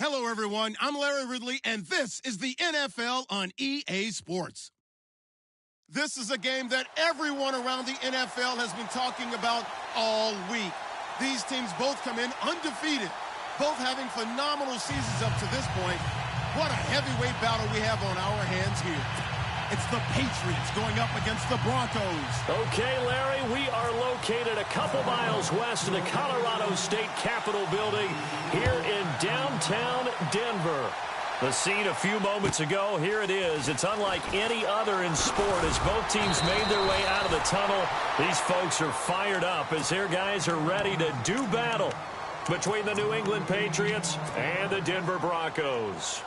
Hello, everyone. I'm Larry Ridley, and this is the NFL on EA Sports. This is a game that everyone around the NFL has been talking about all week. These teams both come in undefeated, both having phenomenal seasons up to this point. What a heavyweight battle we have on our hands here. It's the Patriots going up against the Broncos. Okay, Larry, we are located a couple miles west of the Colorado State Capitol building here in downtown Denver. The scene a few moments ago, here it is. It's unlike any other in sport as both teams made their way out of the tunnel. These folks are fired up as their guys are ready to do battle between the New England Patriots and the Denver Broncos.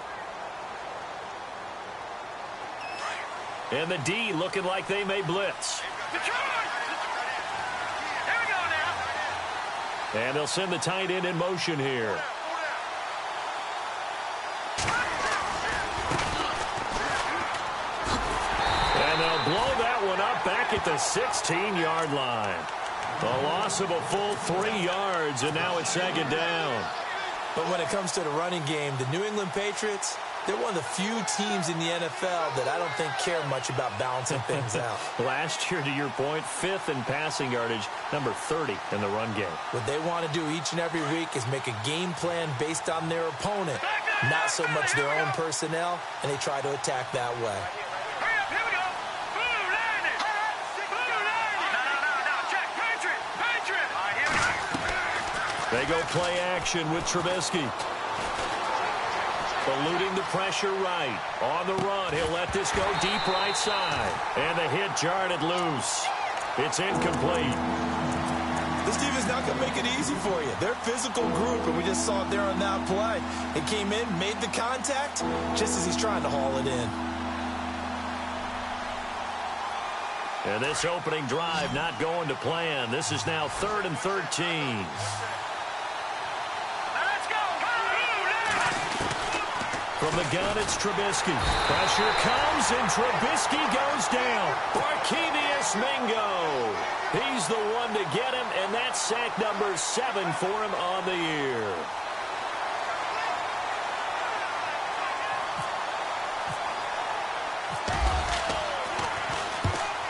And the D looking like they may blitz. And they'll send the tight end in motion here. And they'll blow that one up back at the 16-yard line. A loss of a full 3 yards, and now it's second down. But when it comes to the running game, the New England Patriots, they're one of the few teams in the NFL that I don't think care much about balancing things out. Last year, to your point, 5th in passing yardage, number 30 in the run game. What they want to do each and every week is make a game plan based on their opponent, not so much their own personnel, and they try to attack that way. They go play action with Trubisky. Eluding the pressure right. On the run, he'll let this go deep right side. And the hit jarred it loose. It's incomplete. This defense not going to make it easy for you. They're a physical group, and we just saw it there on that play. It came in, made the contact, just as he's trying to haul it in. And this opening drive not going to plan. This is now 3rd and 13. From the gun, it's Trubisky. Pressure comes, and Trubisky goes down. Barkevius Mingo. He's the one to get him, and that's sack number 7 for him on the year.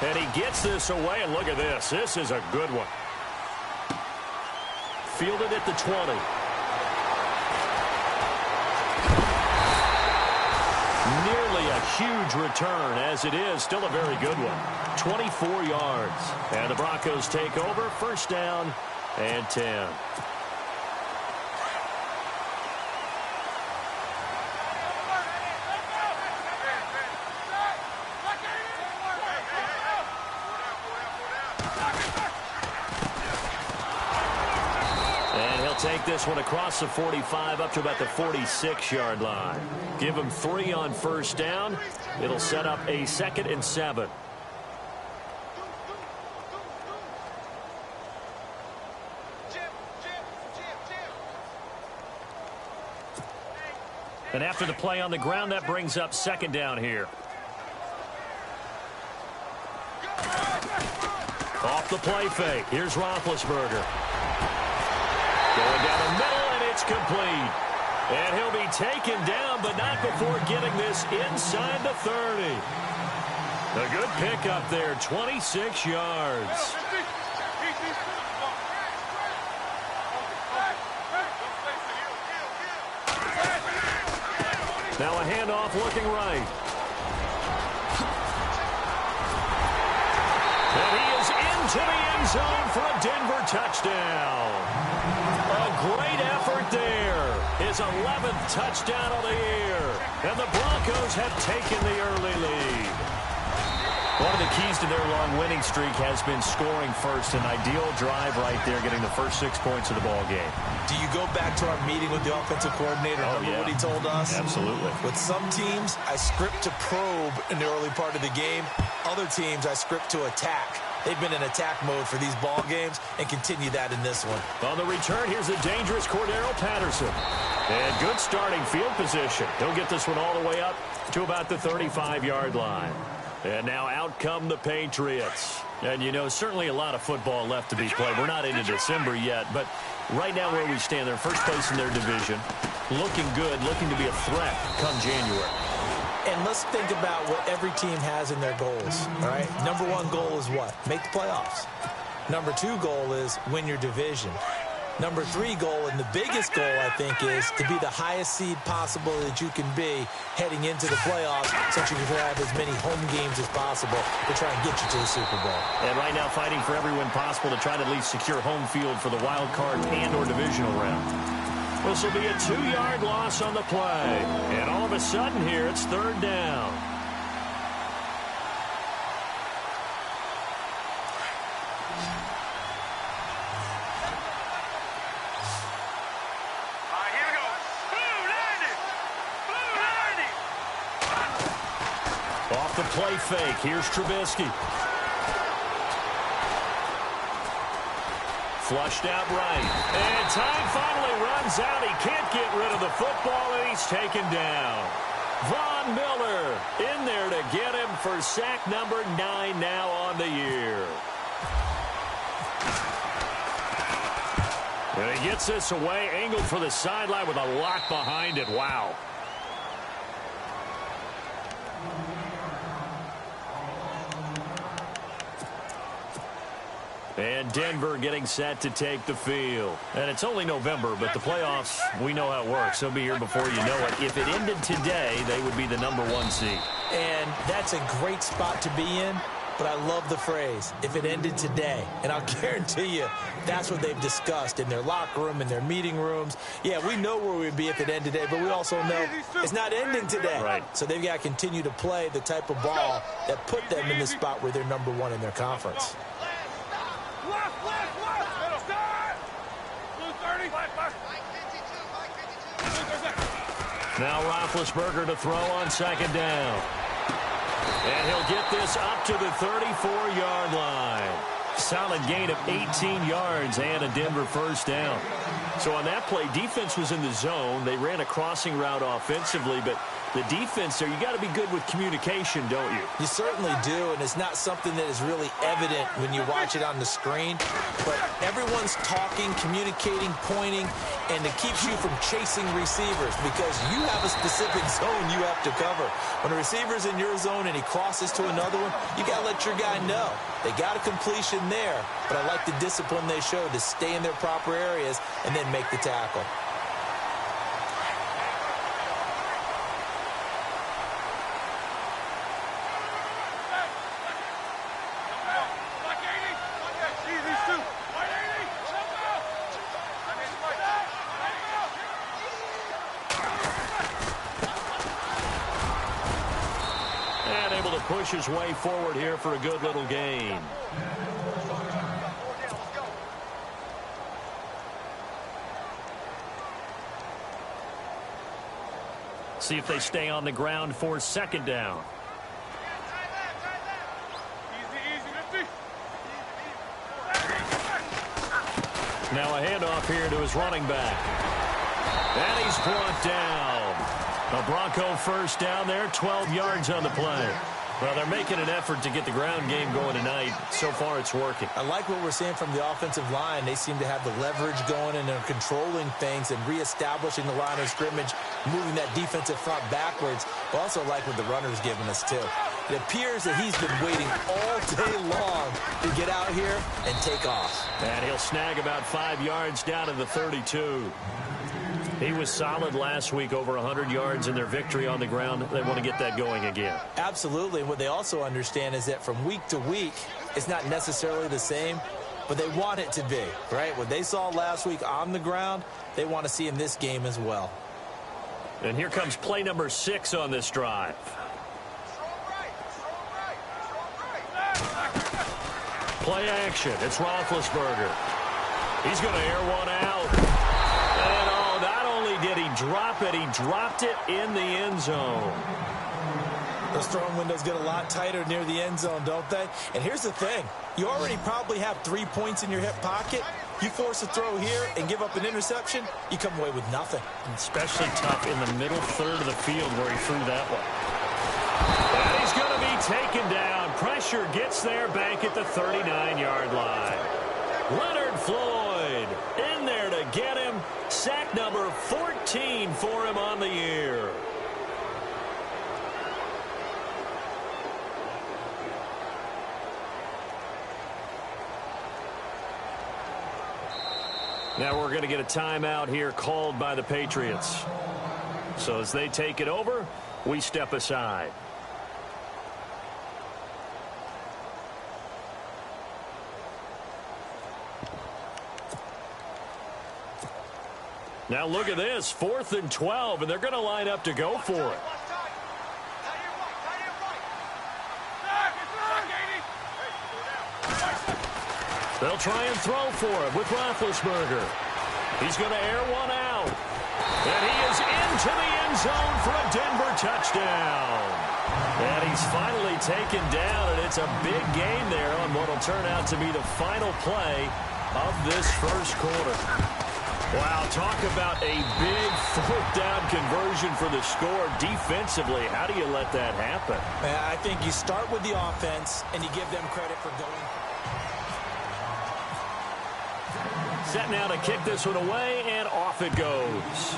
And he gets this away, and look at this. This is a good one. Fielded at the 20. Nearly a huge return, as it is still a very good one. 24 yards. And the Broncos take over, 1st down and 10. Take this one across the 45 up to about the 46-yard line. Give him 3 on 1st down. It'll set up a 2nd and 7. And after the play on the ground, that brings up 2nd down here. Off the play fake. Here's Roethlisberger. Going down the middle, and it's complete. And he'll be taken down, but not before getting this inside the 30. A good pickup there, 26 yards. Now a handoff looking right. And he is into the end zone for a Denver touchdown. A great effort there. His 11th touchdown of the year. And the Broncos have taken the early lead. One of the keys to their long winning streak has been scoring first. An ideal drive right there, getting the first 6 points of the ball game. Do you go back to our meeting with the offensive coordinator? Remember what he told us? Absolutely. With some teams, I script to probe in the early part of the game. Other teams, I script to attack. They've been in attack mode for these ball games and continue that in this one. On the return, here's a dangerous Cordero Patterson. And good starting field position. He'll get this one all the way up to about the 35-yard line. And now out come the Patriots. And, you know, certainly a lot of football left to be played. We're not into December yet, but right now where we stand, they're first place in their division. Looking good, looking to be a threat come January. And let's think about what every team has in their goals, all right? Number 1 goal is what? Make the playoffs. Number 2 goal is win your division. Number 3 goal, and the biggest goal, I think, is to be the highest seed possible that you can be heading into the playoffs so that you can have as many home games as possible to try and get you to the Super Bowl. And right now fighting for every win possible to try to at least secure home field for the wild card and or divisional round. This will be a 2-yard loss on the play. And all of a sudden here, it's 3rd down. Here we go. Blue landing. Off the play fake, here's Trubisky. Flushed out right. And time finally runs out. He can't get rid of the football, and he's taken down. Von Miller in there to get him for sack number 9 now on the year. And he gets this away, angled for the sideline with a lock behind it. Wow. And Denver getting set to take the field. And it's only November, but the playoffs, we know how it works. They'll be here before you know it. If it ended today, they would be the #1 seed. And that's a great spot to be in. But I love the phrase, if it ended today. And I'll guarantee you, that's what they've discussed in their locker room, in their meeting rooms. Yeah, we know where we'd be if it ended today, but we also know it's not ending today. Right. So they've got to continue to play the type of ball that put them in the spot where they're #1 in their conference. Now Roethlisberger to throw on 2nd down. And he'll get this up to the 34-yard line. Solid gain of 18 yards and a Denver 1st down. So on that play, defense was in the zone. They ran a crossing route offensively, but the defense there, you got to be good with communication, don't you? You certainly do, and it's not something that is really evident when you watch it on the screen. But everyone's talking, communicating, pointing, and it keeps you from chasing receivers because you have a specific zone you have to cover. When a receiver's in your zone and he crosses to another one, you got to let your guy know. They got a completion there, but I like the discipline they show to stay in their proper areas and then make the tackle. And able to push his way forward here for a good little gain. See if they stay on the ground for 2nd down. Now a handoff here to his running back. And he's brought down. A Bronco 1st down there, 12 yards on the play. Well, they're making an effort to get the ground game going tonight. So far, it's working. I like what we're seeing from the offensive line. They seem to have the leverage going, and they're controlling things and reestablishing the line of scrimmage, moving that defensive front backwards. But also like what the runner's giving us, too. It appears that he's been waiting all day long to get out here and take off. And he'll snag about 5 yards down to the 32. He was solid last week, over 100 yards in their victory on the ground. They want to get that going again. Absolutely. And what they also understand is that from week to week, it's not necessarily the same, but they want it to be, right? What they saw last week on the ground, they want to see in this game as well. And here comes play number 6 on this drive. Play action. It's Roethlisberger. He's going to air one out. And not only did he drop it, he dropped it in the end zone. Those throwing windows get a lot tighter near the end zone, don't they? And here's the thing. You already probably have 3 points in your hip pocket. You force a throw here and give up an interception, you come away with nothing. Especially tough in the middle third of the field where he threw that one. And he's going to be taken down. Pressure gets there back at the 39-yard line. Leonard Floyd in there to get him. Sack number 14 for him on the year. Now we're going to get a timeout here called by the Patriots. So as they take it over, we step aside. Now look at this, 4th and 12, and they're going to line up to go for it. They'll try and throw for it with Roethlisberger. He's going to air one out. And he is into the end zone for a Denver touchdown. And he's finally taken down, and it's a big gain there on what will turn out to be the final play of this first quarter. Wow, talk about a big 4th down conversion for the score. Defensively, how do you let that happen? I think you start with the offense, and you give them credit for going. Set now to kick this one away, and off it goes.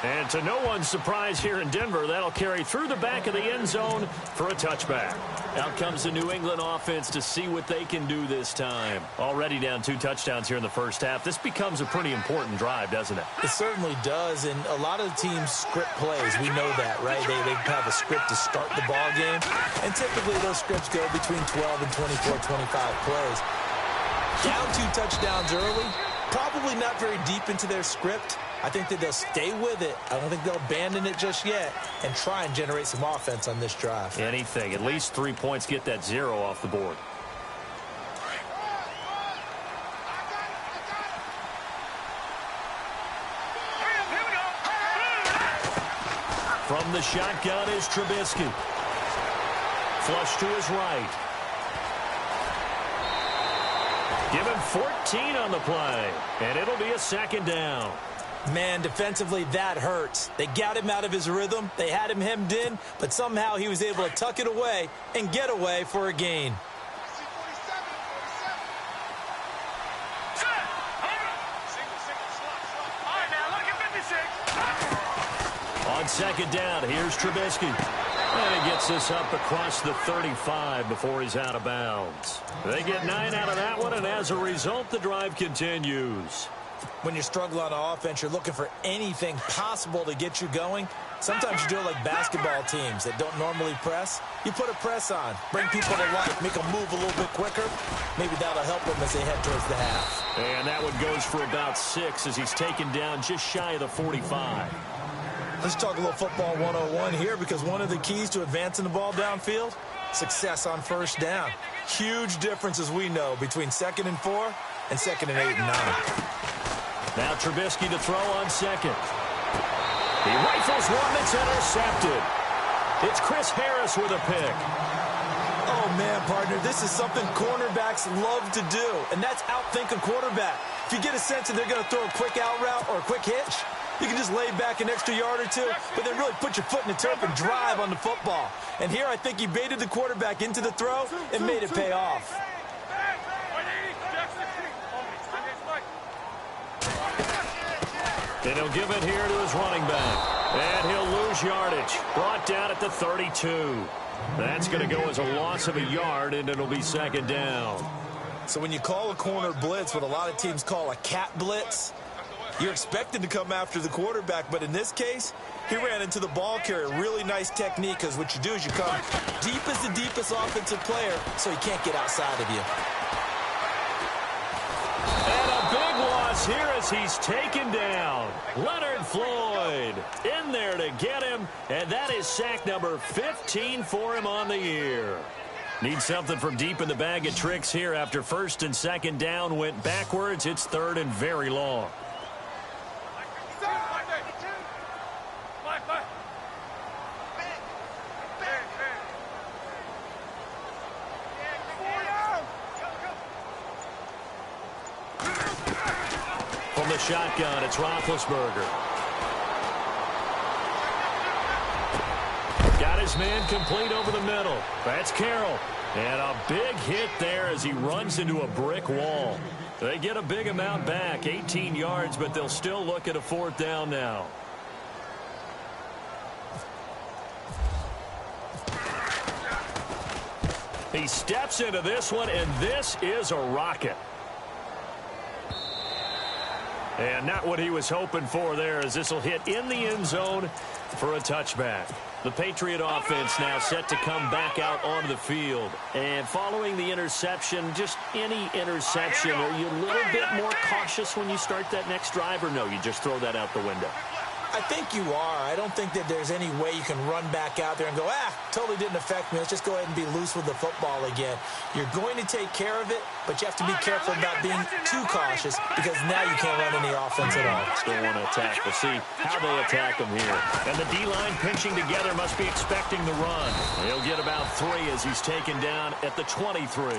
And to no one's surprise here in Denver, that'll carry through the back of the end zone for a touchback. Out comes the New England offense to see what they can do this time. Already down 2 touchdowns here in the first half. This becomes a pretty important drive, doesn't it? It certainly does, and a lot of the teams script plays. We know that, right? They have a script to start the ball game, and typically those scripts go between 12 and 24, 25 plays. Down 2 touchdowns early, probably not very deep into their script. I think that they'll stay with it. I don't think they'll abandon it just yet and try and generate some offense on this drive. Anything. At least 3 points, get that 0 off the board. From the shotgun is Trubisky. Flush to his right. Give him 14 on the play, and it'll be a 2nd down. Man, defensively, that hurts. They got him out of his rhythm. They had him hemmed in, but somehow he was able to tuck it away and get away for a gain. On 2nd down, here's Trubisky. And he gets this up across the 35 before he's out of bounds. They get 9 out of that one, and as a result, the drive continues. When you're struggling on offense, you're looking for anything possible to get you going. Sometimes you do it like basketball teams that don't normally press. You put a press on, bring people to life, make them move a little bit quicker. Maybe that'll help them as they head towards the half. And that one goes for about 6 as he's taken down just shy of the 45. Let's talk a little football 101 here, because one of the keys to advancing the ball downfield, success on 1st down. Huge difference, as we know, between 2nd and 4 and 2nd and 8 and 9. Now Trubisky to throw on 2nd. He rifles one that's intercepted. It's Chris Harris with a pick. Oh, man, partner, this is something cornerbacks love to do, and that's outthink a quarterback. If you get a sense that they're going to throw a quick out route or a quick hitch, you can just lay back an extra yard or 2, but then really put your foot in the turf and drive on the football. And here I think he baited the quarterback into the throw and made it pay off. And he'll give it here to his running back. And he'll lose yardage. Brought down at the 32. That's going to go as a loss of a yard, and it'll be 2nd down. So when you call a corner blitz, what a lot of teams call a cat blitz, you're expected to come after the quarterback, but in this case, he ran into the ball carrier. Really nice technique, because what you do is you come deep as the deepest offensive player, so he can't get outside of you. And a big loss here as he's taken down. Leonard Floyd in there to get him, and that is sack number 15 for him on the year. Need something from deep in the bag of tricks here after 1st and 2nd down went backwards. It's 3rd and very long. From the shotgun, it's Roethlisberger. Got his man complete over the middle. That's Carroll. And a big hit there as he runs into a brick wall. They get a big amount back, 18 yards, but they'll still look at a 4th down now. He steps into this one, and this is a rocket. And not what he was hoping for there, as this will hit in the end zone for a touchback. The Patriot offense now set to come back out onto the field. And following the interception, just any interception, are you a little bit more cautious when you start that next drive, or no, you just throw that out the window? I think you are. I don't think that there's any way you can run back out there and go, totally didn't affect me. Let's just go ahead and be loose with the football again. You're going to take care of it, but you have to be careful about being too cautious, because now you can't run any offense at all. Still want to attack. We'll see how they attack them here. And the D-line pinching together must be expecting the run. He'll get about 3 as he's taken down at the 23.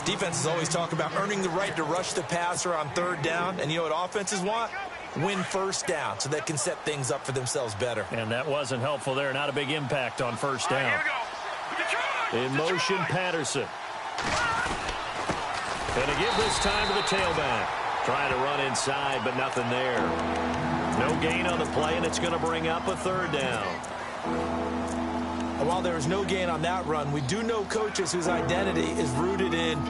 Defenses always talk about earning the right to rush the passer on 3rd down, and you know what offenses want? Win 1st down so they can set things up for themselves better. And that wasn't helpful there. Not a big impact on 1st down. In motion, Patterson. Going to give this time to the tailback. Trying to run inside, but nothing there. No gain on the play, and it's going to bring up a third down. And while there was no gain on that run, we do know coaches whose identity is rooted in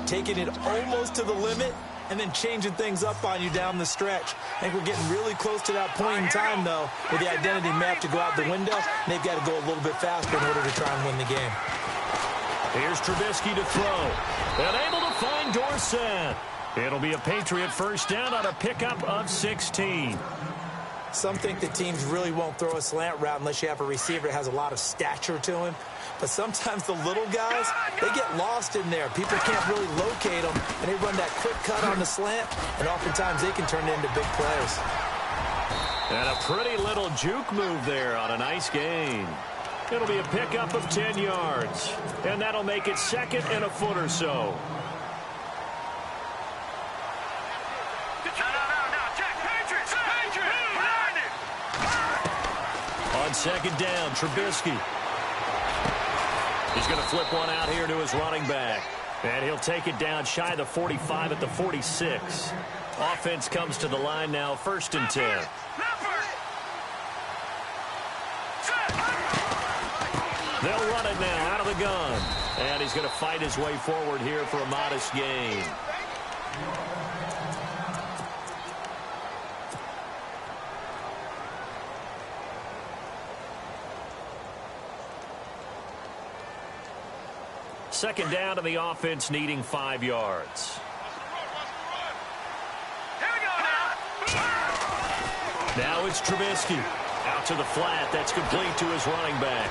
taking it almost to the limit and then changing things up on you down the stretch. I think we're getting really close to that point in time, though, where the identity map to go out the window, and they've got to go a little bit faster in order to try and win the game. Here's Trubisky to throw. And able to find Dorsett. It'll be a Patriot first down on a pickup of 16. Some think that teams really won't throw a slant route unless you have a receiver that has a lot of stature to him. But sometimes the little guys, they get lost in there. People can't really locate them, and they run that quick cut on the slant, and oftentimes they can turn it into big plays. And a pretty little juke move there on a nice gain. It'll be a pickup of 10 yards, and that'll make it second and a foot or so. On second down, Trubisky. He's going to flip one out here to his running back. And he'll take it down shy of the 45 at the 46. Offense comes to the line now, 1st and 10. They'll run it now out of the gun. And he's going to fight his way forward here for a modest gain. Second down to the offense, needing 5 yards. Now it's Trubisky. Out to the flat. That's complete to his running back.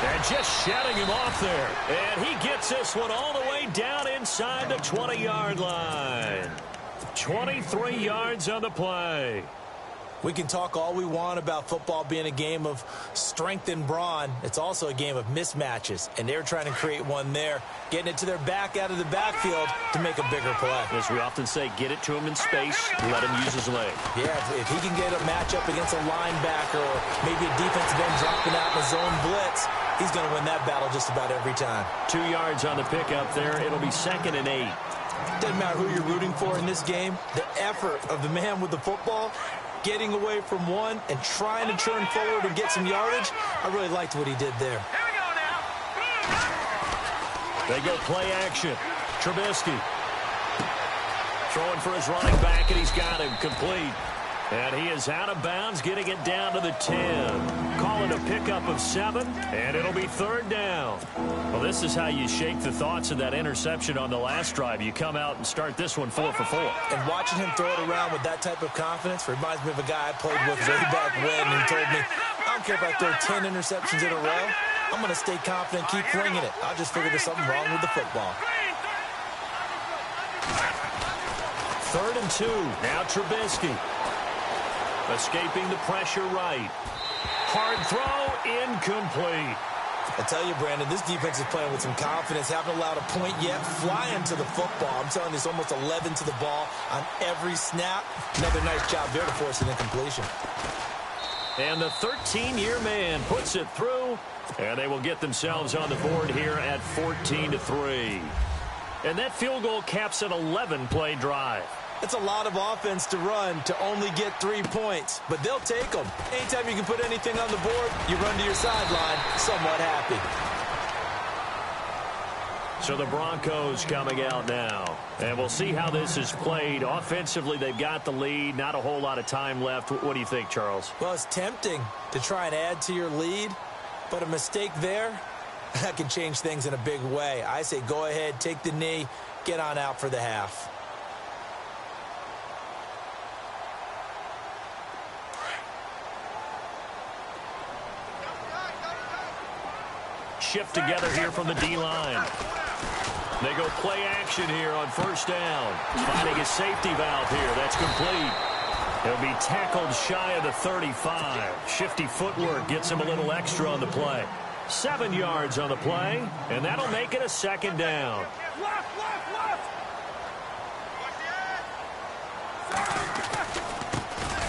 And just shutting him off there. And he gets this one all the way down inside the 20-yard line. 23 yards on the play. We can talk all we want about football being a game of strength and brawn. It's also a game of mismatches, and they're trying to create one there, getting it to their back out of the backfield to make a bigger play. As we often say, get it to him in space, let him use his leg. Yeah, if he can get a matchup against a linebacker or maybe a defensive end dropping out in a zone blitz, he's going to win that battle just about every time. 2 yards on the pickup there. It'll be 2nd and 8. Doesn't matter who you're rooting for in this game, the effort of the man with the football, getting away from one and trying to turn forward and get some yardage, I really liked what he did there. They go play action. Trubisky throwing for his running back, and he's got him complete. And he is out of bounds, getting it down to the 10. Call it a pickup of 7, and it'll be 3rd down. Well, this is how you shake the thoughts of that interception on the last drive. You come out and start this one 4 for 4. And watching him throw it around with that type of confidence reminds me of a guy I played with way back when who told me, I don't care if I throw 10 interceptions in a row. I'm going to stay confident, keep flinging it. I just figured there's something wrong with the football. 3rd and 2. Now Trubisky. Escaping the pressure right. Hard throw, incomplete. I tell you, Brandon, this defense is playing with some confidence. Haven't allowed a point yet. Flying to the football. I'm telling you, it's almost 11 to the ball on every snap. Another nice job there to force an incompletion. And the 13-year man puts it through, and they will get themselves on the board here at 14-3. And that field goal caps an 11-play drive. It's a lot of offense to run to only get 3 points, but they'll take them. Anytime you can put anything on the board, you run to your sideline somewhat happy. So the Broncos coming out now, and we'll see how this is played. Offensively, they've got the lead, not a whole lot of time left. What do you think, Charles? Well, it's tempting to try and add to your lead, but a mistake there, that can change things in a big way. I say go ahead, take the knee, get on out for the half. Shift together here from the D-line. They go play action here on 1st down. Finding a safety valve here. That's complete. He'll be tackled shy of the 35. Shifty footwork gets him a little extra on the play. 7 yards on the play, and that'll make it a 2nd down.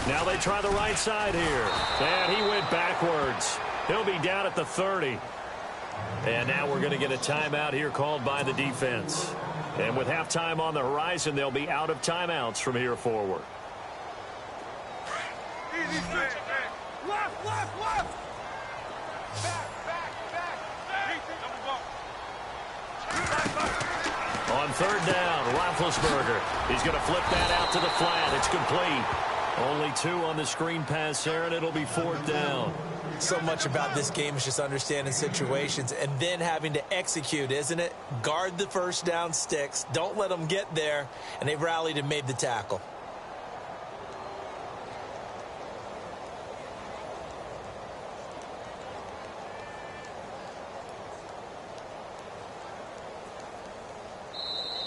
Now they try the right side here. And he went backwards. He'll be down at the 30. And now we're going to get a timeout here called by the defense. And with halftime on the horizon, they'll be out of timeouts from here forward. Left, left, left. Back. On third down, Roethlisberger. He's going to flip that out to the flat. It's complete. Only 2 on the screen pass there, and it'll be 4th down. So much about this game is just understanding situations and then having to execute, isn't it? Guard the first down sticks. Don't let them get there. And they've rallied and made the tackle.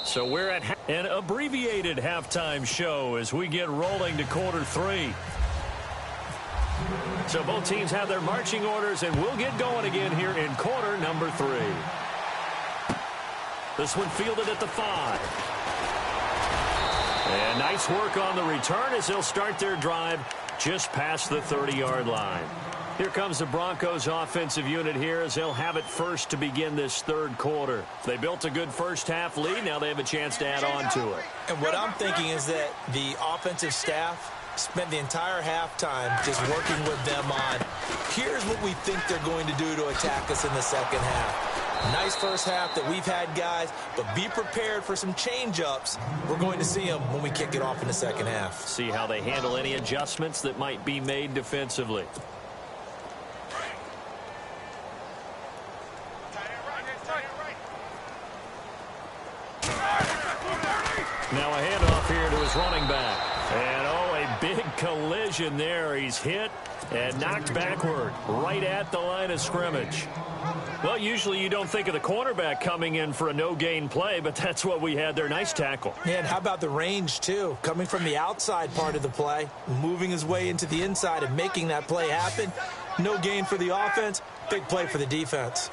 So we're at an abbreviated halftime show as we get rolling to quarter 3. So both teams have their marching orders, and we'll get going again here in quarter number 3. This one fielded at the 5. And nice work on the return as they'll start their drive just past the 30-yard line. Here comes the Broncos offensive unit here as they'll have it first to begin this third quarter. They built a good first half lead. Now they have a chance to add on to it. And what I'm thinking is that the offensive staff spent the entire halftime just working with them on, here's what we think they're going to do to attack us in the second half. Nice first half that we've had, guys, but be prepared for some change-ups. We're going to see them when we kick it off in the second half. See how they handle any adjustments that might be made defensively. Now a handoff here to his running back. And, a big collision there. He's hit and knocked backward right at the line of scrimmage. Well, usually you don't think of the cornerback coming in for a no-gain play, but that's what we had there. Nice tackle. Yeah, and how about the range, too? Coming from the outside part of the play, moving his way into the inside and making that play happen. No gain for the offense, big play for the defense.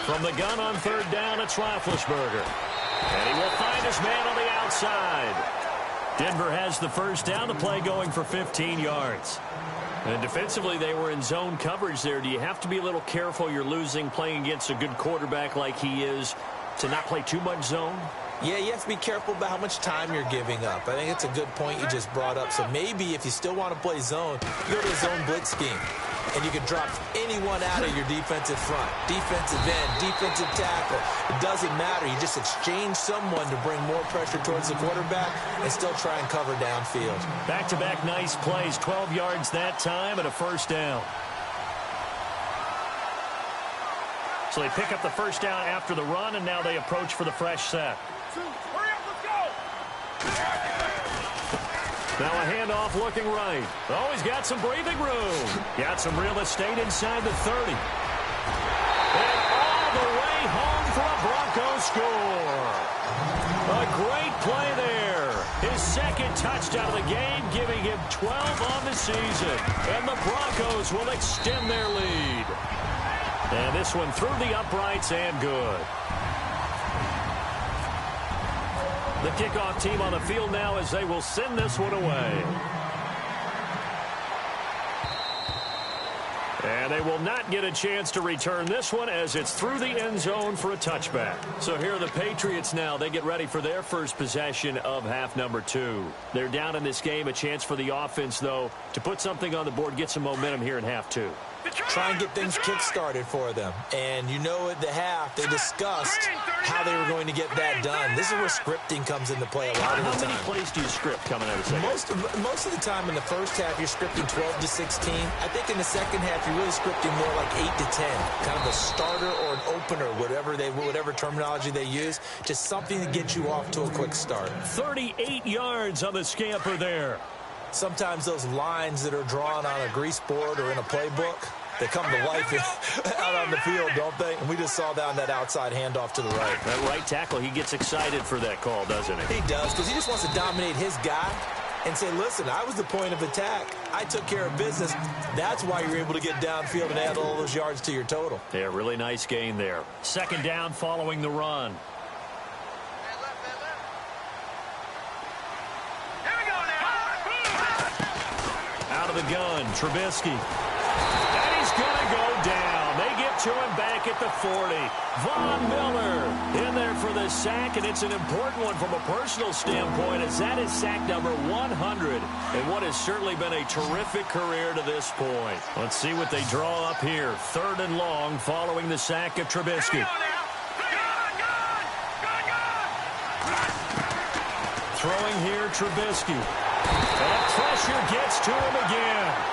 From the gun on third down, it's Roethlisberger. And he will find his man on the outside. Denver has the first down, the play going for 15 yards. And defensively, they were in zone coverage there. Do you have to be a little careful you're losing playing against a good quarterback like he is to not play too much zone? Yeah, you have to be careful about how much time you're giving up. I think it's a good point you just brought up. So maybe if you still want to play zone, you go to a zone blitz scheme. And you can drop anyone out of your defensive front. Defensive end, defensive tackle. It doesn't matter. You just exchange someone to bring more pressure towards the quarterback and still try and cover downfield. Back-to-back nice plays. 12 yards that time and a first down. So they pick up the first down after the run, and now they approach for the fresh set. Hurry up, let's go! Now a handoff looking right. Oh, he's got some breathing room. Got some real estate inside the 30. And all the way home for a Broncos score. A great play there. His second touchdown of the game, giving him 12 on the season. And the Broncos will extend their lead. And this one through the uprights and good. The kickoff team on the field now as they will send this one away. And they will not get a chance to return this one as it's through the end zone for a touchback. So here are the Patriots now. They get ready for their first possession of half number 2. They're down in this game. A chance for the offense, though, to put something on the board, get some momentum here in half 2. Try and get things kick-started for them. And you know at the half, they discussed how they were going to get that done. This is where scripting comes into play a lot of the time. How many plays do you script coming out of the second? Most of the time in the first half, you're scripting 12 to 16. I think in the second half, you're really scripting more like 8 to 10. Kind of a starter or an opener, whatever terminology they use. Just something to get you off to a quick start. 38 yards on the scamper there. Sometimes those lines that are drawn on a grease board or in a playbook, they come to life out on the field, don't they? And we just saw down that outside handoff to the right. That right tackle, he gets excited for that call, doesn't he? He does, because he just wants to dominate his guy and say, listen, I was the point of attack. I took care of business. That's why you're able to get downfield and add all those yards to your total. Yeah, really nice gain there. Second down following the run. Out of the gun, Trubisky. And he's going to go down. They get to him back at the 40. Von Miller in there for the sack, and it's an important one from a personal standpoint, as that is sack number 100, and what has certainly been a terrific career to this point. Let's see what they draw up here. 3rd and long following the sack of Trubisky. Throwing here, Trubisky. And pressure gets to him again.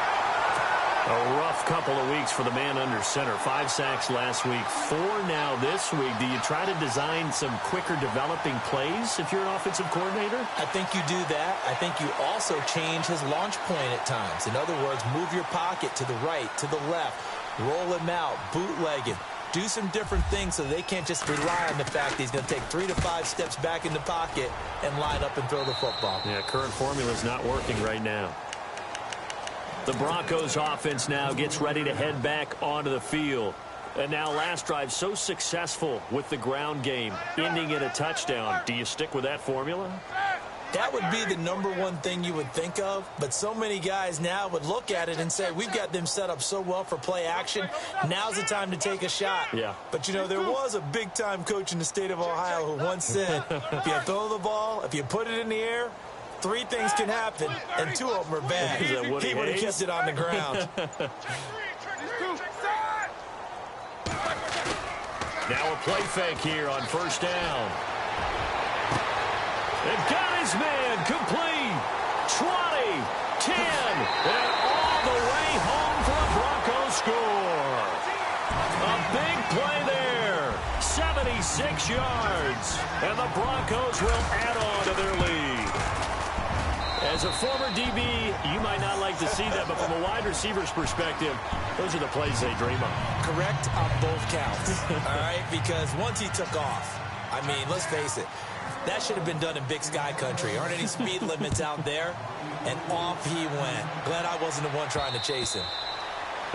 A rough couple of weeks for the man under center. 5 sacks last week, 4 now this week. Do you try to design some quicker developing plays if you're an offensive coordinator? I think you do that. I think you also change his launch point at times. In other words, move your pocket to the right, to the left, roll him out, bootleg him. Do some different things so they can't just rely on the fact that he's going to take 3 to 5 steps back in the pocket and line up and throw the football. Yeah, current formula is not working right now. The Broncos offense now gets ready to head back onto the field. And now last drive so successful with the ground game, ending in a touchdown. Do you stick with that formula? That would be the #1 thing you would think of, but so many guys now would look at it and say, we've got them set up so well for play action. Now's the time to take a shot. Yeah. But, you know, there was a big-time coach in the state of Ohio who once said, if you throw the ball, if you put it in the air, 3 things can happen, and 2 of them are bad. Is that Woody He would have Hayes? kept it on the ground. Now a play fake here on 1st down. They've got his man complete. 20, 10, and all the way home for a Broncos score. A big play there. 76 yards. And the Broncos will add on to their lead. As a former DB, you might not like to see that, but from a wide receiver's perspective, those are the plays they dream of. Correct on both counts, all right? Because once he took off, I mean, let's face it, that should have been done in Big Sky country. Aren't any speed limits out there? And off he went. Glad I wasn't the one trying to chase him.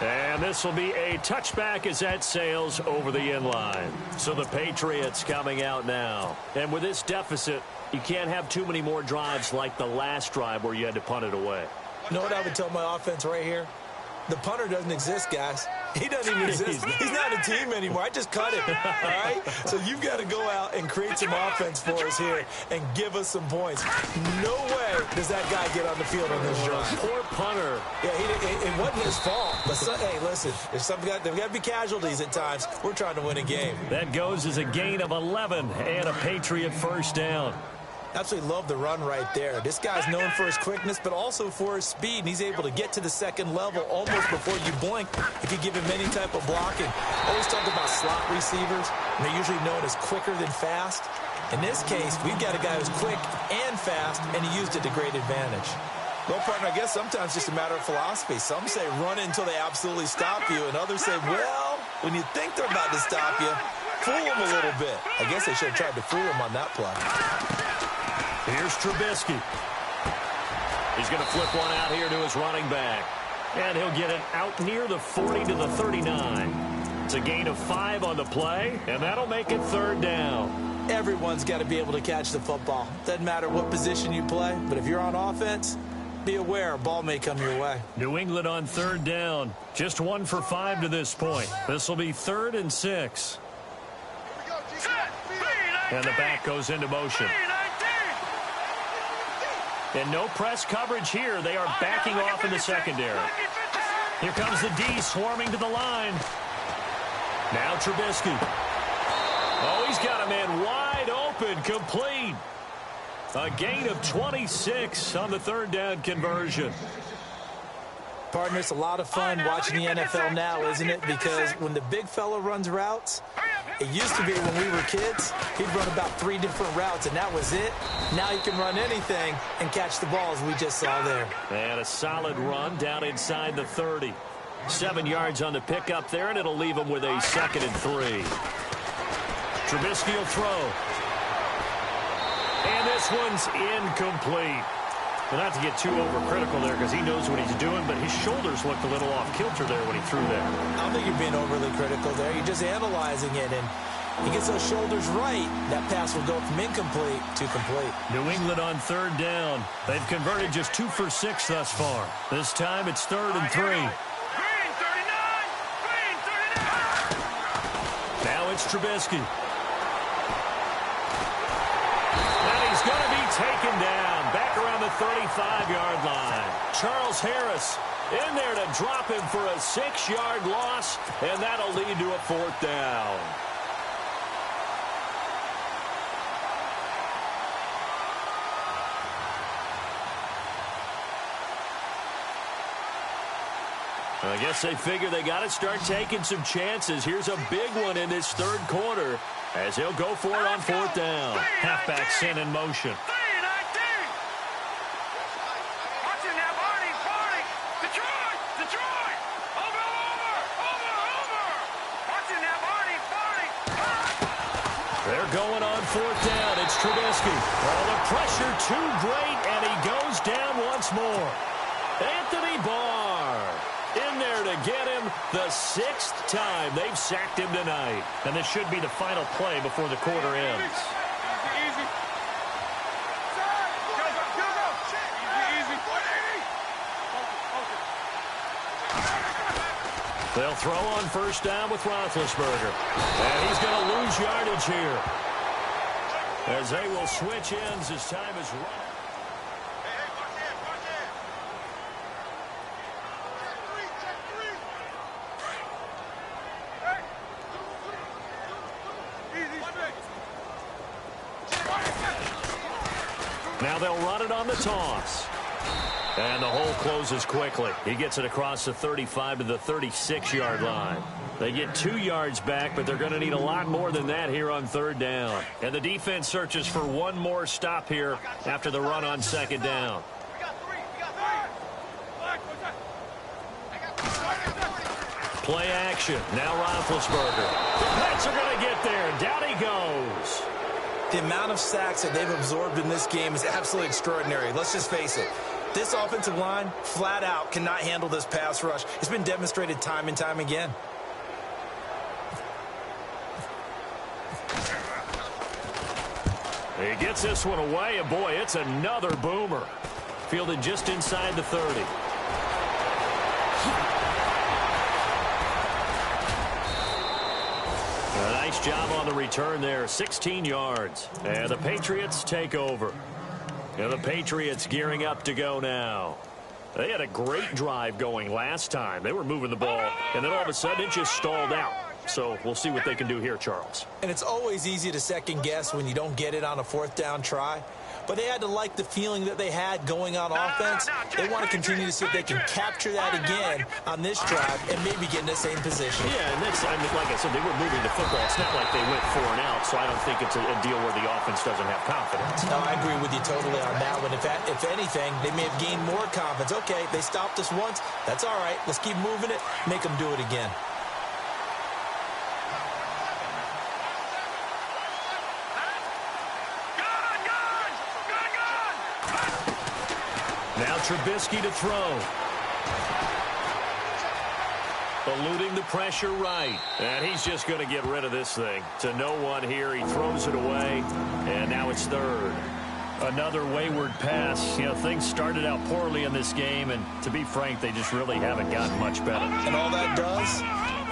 And this will be a touchback as that sails over the end line. So the Patriots coming out now. And with this deficit, you can't have too many more drives like the last drive where you had to punt it away. You know what I would tell my offense right here? The punter doesn't exist, guys. He doesn't even exist. He's not a team anymore. I just cut him, all right? So you've got to go out and create some offense for us here and give us some points. No way does that guy get on the field on this drive. Poor punter. Yeah, it wasn't his fault. But, hey, listen, there's got to be casualties at times. We're trying to win a game. That goes as a gain of 11 and a Patriot 1st down. Absolutely love the run right there. This guy's known for his quickness, but also for his speed. And he's able to get to the second level almost before you blink if you give him any type of blocking. Always talk about slot receivers, and they're usually known as quicker than fast. In this case, we've got a guy who's quick and fast, and he used it to great advantage. Well, partner, I guess sometimes it's just a matter of philosophy. Some say run until they absolutely stop you, and others say, well, when you think they're about to stop you, fool them a little bit. I guess they should have tried to fool him on that play. Here's Trubisky. He's going to flip one out here to his running back. And he'll get it out near the 40 to the 39. It's a gain of 5 on the play, and that'll make it 3rd down. Everyone's got to be able to catch the football. Doesn't matter what position you play, but if you're on offense, be aware a ball may come your way. New England on 3rd down. Just 1 for 5 to this point. This will be 3rd and 6. And the back goes into motion. And no press coverage here. They are backing off in the secondary. Here comes the D swarming to the line. Now Trubisky. Oh, he's got a man wide open, complete. A gain of 26 on the 3rd down conversion. Partner, it's a lot of fun watching the NFL now, isn't it? Because when the big fella runs routes, it used to be when we were kids, he'd run about 3 different routes, and that was it. Now he can run anything and catch the ball, as we just saw there. And a solid run down inside the 30. 7 yards on the pickup there, and it'll leave him with a 2nd and 3. Trubisky will throw. And this one's incomplete. Well, not to get too overcritical there because he knows what he's doing, but his shoulders looked a little off kilter there when he threw that. I don't think you're being overly critical there. You're just analyzing it, and he gets those shoulders right. That pass will go from incomplete to complete. New England on 3rd down. They've converted just 2 for 6 thus far. This time it's 3rd and 3. Green 39! Green 39! it's Trubisky. And he's going to be taken down back around the 35-yard line. Charles Harris in there to drop him for a 6-yard loss, and that'll lead to a 4th down. I guess they figure they got to start taking some chances. Here's a big one in this 3rd quarter as he'll go for it on 4th down. Halfback sent in motion. They're going on 4th down. It's Trubisky. Oh, the pressure too great, and he goes down once more. Anthony Barr in there to get him the 6th time they've sacked him tonight. And this should be the final play before the quarter ends. They'll throw on 1st down with Roethlisberger. And he's going to lose yardage here, as they will switch ends as time is running. Now they'll run it on the toss. And the hole closes quickly. He gets it across the 35 to the 36-yard line. They get 2 yards back, but they're going to need a lot more than that here on 3rd down. And the defense searches for one more stop here after the run on 2nd down. Play action. Now Roethlisberger. The Pats are going to get there. Down he goes. The amount of sacks that they've absorbed in this game is absolutely extraordinary. Let's just face it. This offensive line, flat out, cannot handle this pass rush. It's been demonstrated time and time again. He gets this one away, and boy, it's another boomer. Fielded just inside the 30. A nice job on the return there, 16 yards. And the Patriots take over. And the Patriots gearing up to go now. They had a great drive going last time. They were moving the ball, and then all of a sudden it just stalled out. So we'll see what they can do here, Charles. And it's always easy to second guess when you don't get it on a 4th down try. But they had to like the feeling that they had going on offense. They want to continue to see if they can capture that again on this drive and maybe get in the same position. Yeah, and that's, I mean, like I said, they were moving the football. It's not like they went 4 and out, so I don't think it's a deal where the offense doesn't have confidence. No, I agree with you totally on that one. If anything, they may have gained more confidence. Okay, they stopped us once. That's all right. Let's keep moving it. Make them do it again. Now Trubisky to throw. Eluding the pressure right. And he's just going to get rid of this thing. To no one here. He throws it away. And now it's 3rd. Another wayward pass. You know, things started out poorly in this game. And to be frank, they just really haven't gotten much better. And all that does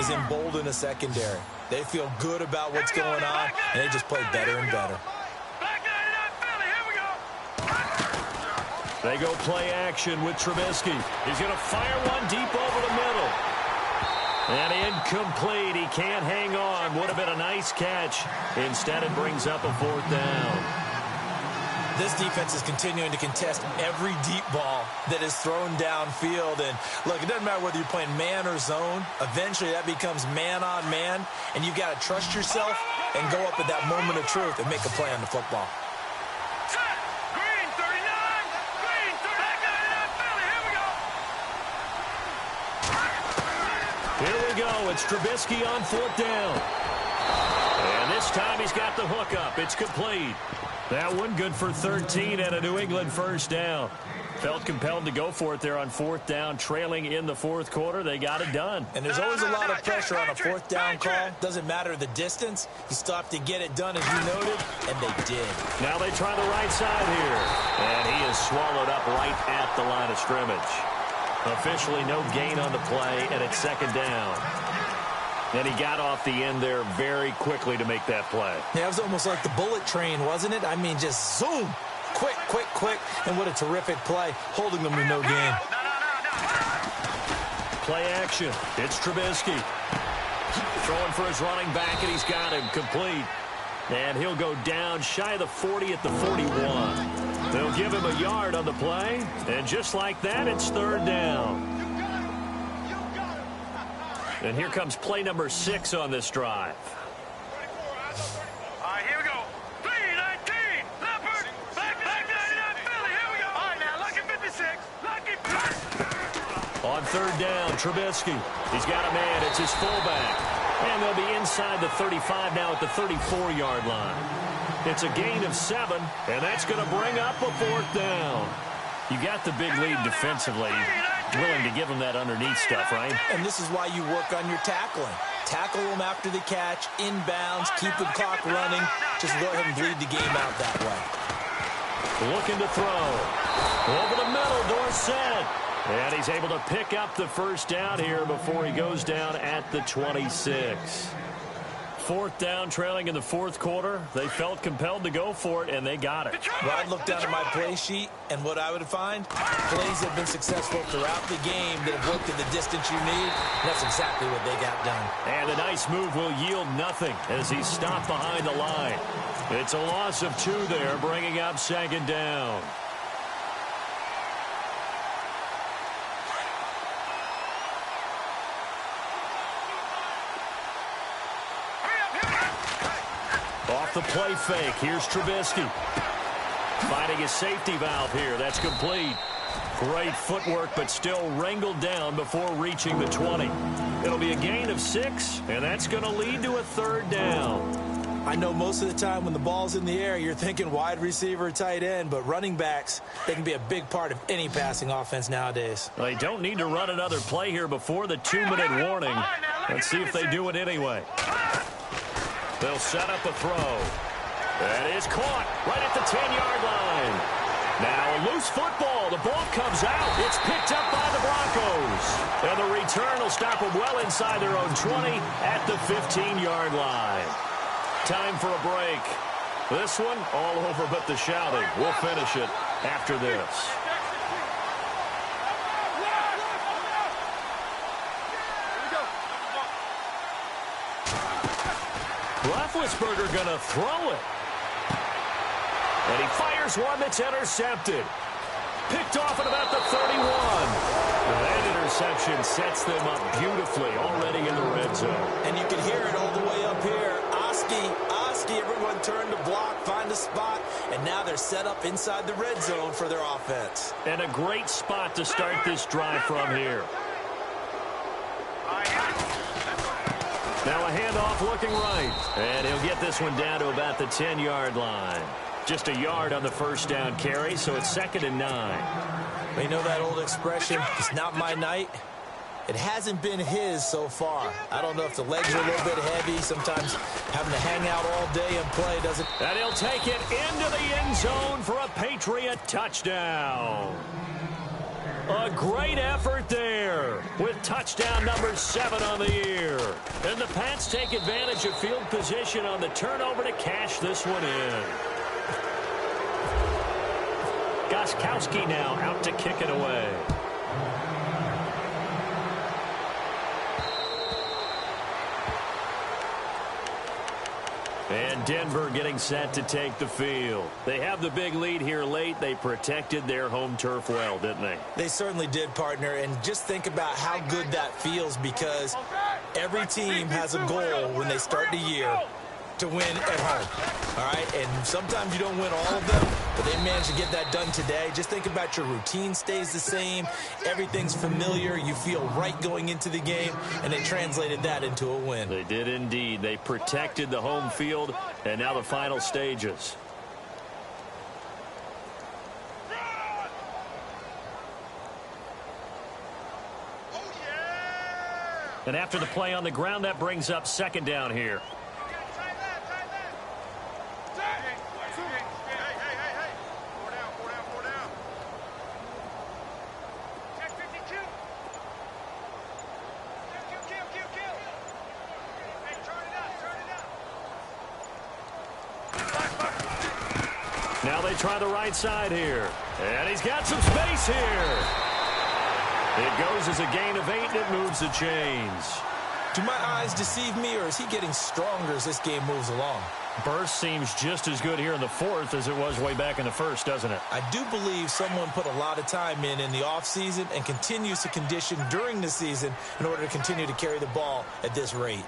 is embolden the secondary. They feel good about what's going on. And they just play better and better. They go play action with Trubisky. He's going to fire one deep over the middle. And incomplete. He can't hang on. Would have been a nice catch. Instead, it brings up a 4th down. This defense is continuing to contest every deep ball that is thrown downfield. And, look, it doesn't matter whether you're playing man or zone. Eventually, that becomes man on man. And you've got to trust yourself and go up at that moment of truth and make a play on the football. Here we go. It's Trubisky on 4th down. And this time he's got the hook up. It's complete. That one good for 13 and a New England 1st down. Felt compelled to go for it there on 4th down, trailing in the 4th quarter. They got it done. And there's always a lot of pressure on a 4th down call. Doesn't matter the distance. You stop to get it done, as you noted, and they did. Now they try the right side here. And he is swallowed up right at the line of scrimmage. Officially no gain on the play, and it's 2nd down. And he got off the end there very quickly to make that play. Yeah, it was almost like the bullet train, wasn't it? I mean, just zoom. Quick, quick, quick. And what a terrific play, holding them to no gain. Play action. It's Trubisky. Throwing for his running back, and he's got him complete. And he'll go down shy of the 40 at the 41. They'll give him a yard on the play. And just like that, it's third down. And here comes play number 6 on this drive. All right, here we go. 3-19. Leopard. Back 99 Philly. Here we go. All right, now, lucky 56. Lucky. On third down, Trubisky. He's got a man. It's his fullback. And they'll be inside the 35 now at the 34-yard line. It's a gain of 7, and that's going to bring up a fourth down. You got the big lead defensively. Willing to give him that underneath stuff, right? And this is why you work on your tackling. Tackle them after the catch, inbounds, keep the clock running. Just go ahead and bleed the game out that way. Looking to throw. Over the middle, Dorsett. And he's able to pick up the first down here before he goes down at the 26. Fourth down, trailing in the fourth quarter. They felt compelled to go for it, and they got it. Well, I'd look down at my play sheet, and what I would find, plays have been successful throughout the game that have worked at the distance you need. And that's exactly what they got done. And the nice move will yield nothing as he's stopped behind the line. It's a loss of 2 there, bringing up second down. Off the play fake, here's Trubisky. Finding his safety valve here, that's complete. Great footwork, but still wrangled down before reaching the 20. It'll be a gain of 6, and that's going to lead to a third down. I know most of the time when the ball's in the air, you're thinking wide receiver, tight end, but running backs, they can be a big part of any passing offense nowadays. They don't need to run another play here before the 2-minute warning. Let's see if they do it anyway. They'll set up a throw. That is caught right at the 10-yard line. Now a loose football. The ball comes out. It's picked up by the Broncos. And the return will stop them well inside their own 20 at the 15-yard line. Time for a break. This one all over but the shouting. We'll finish it after this. Roethlisberger going to throw it. And he fires one that's intercepted. Picked off at about the 31. That interception sets them up beautifully already in the red zone. And you can hear it all the way up here. Oski, everyone turned to block, find a spot, and now they're set up inside the red zone for their offense. And a great spot to start this drive from here. Now a handoff looking right. And he'll get this one down to about the 10-yard line. Just a yard on the first down carry, so it's 2nd and 9. You know that old expression, it's not my night? It hasn't been his so far. I don't know if the legs are a little bit heavy. Sometimes having to hang out all day and play doesn't... And he'll take it into the end zone for a Patriot touchdown. A great effort there with touchdown number 7 on the year. And the Pats take advantage of field position on the turnover to cash this one in. Gostkowski now out to kick it away. And Denver getting set to take the field. They have the big lead here late. They protected their home turf well, didn't they? They certainly did, partner. And just think about how good that feels, because every team has a goal when they start the year to win at home. All right? And sometimes you don't win all of them, but they managed to get that done today. Just think about your routine stays the same. Everything's familiar. You feel right going into the game, and they translated that into a win. They did indeed. They protected the home field, and now the final stages. And after the play on the ground, that brings up 2nd down here. they try the right side here. And he's got some space here. It goes as a gain of 8, and it moves the chains. Do my eyes deceive me, or is he getting stronger as this game moves along? Burst seems just as good here in the fourth as it was way back in the first, doesn't it? I do believe someone put a lot of time in the offseason and continues to condition during the season in order to continue to carry the ball at this rate.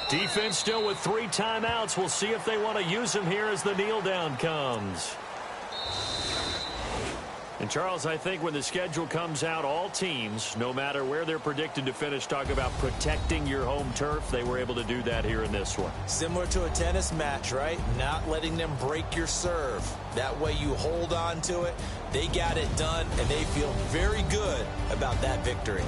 Defense still with 3 timeouts. We'll see if they want to use them here as the kneel down comes. And, Charles, I think when the schedule comes out, all teams, no matter where they're predicted to finish, talk about protecting your home turf. They were able to do that here in this one. Similar to a tennis match, right? Not letting them break your serve. That way you hold on to it. They got it done, and they feel very good about that victory.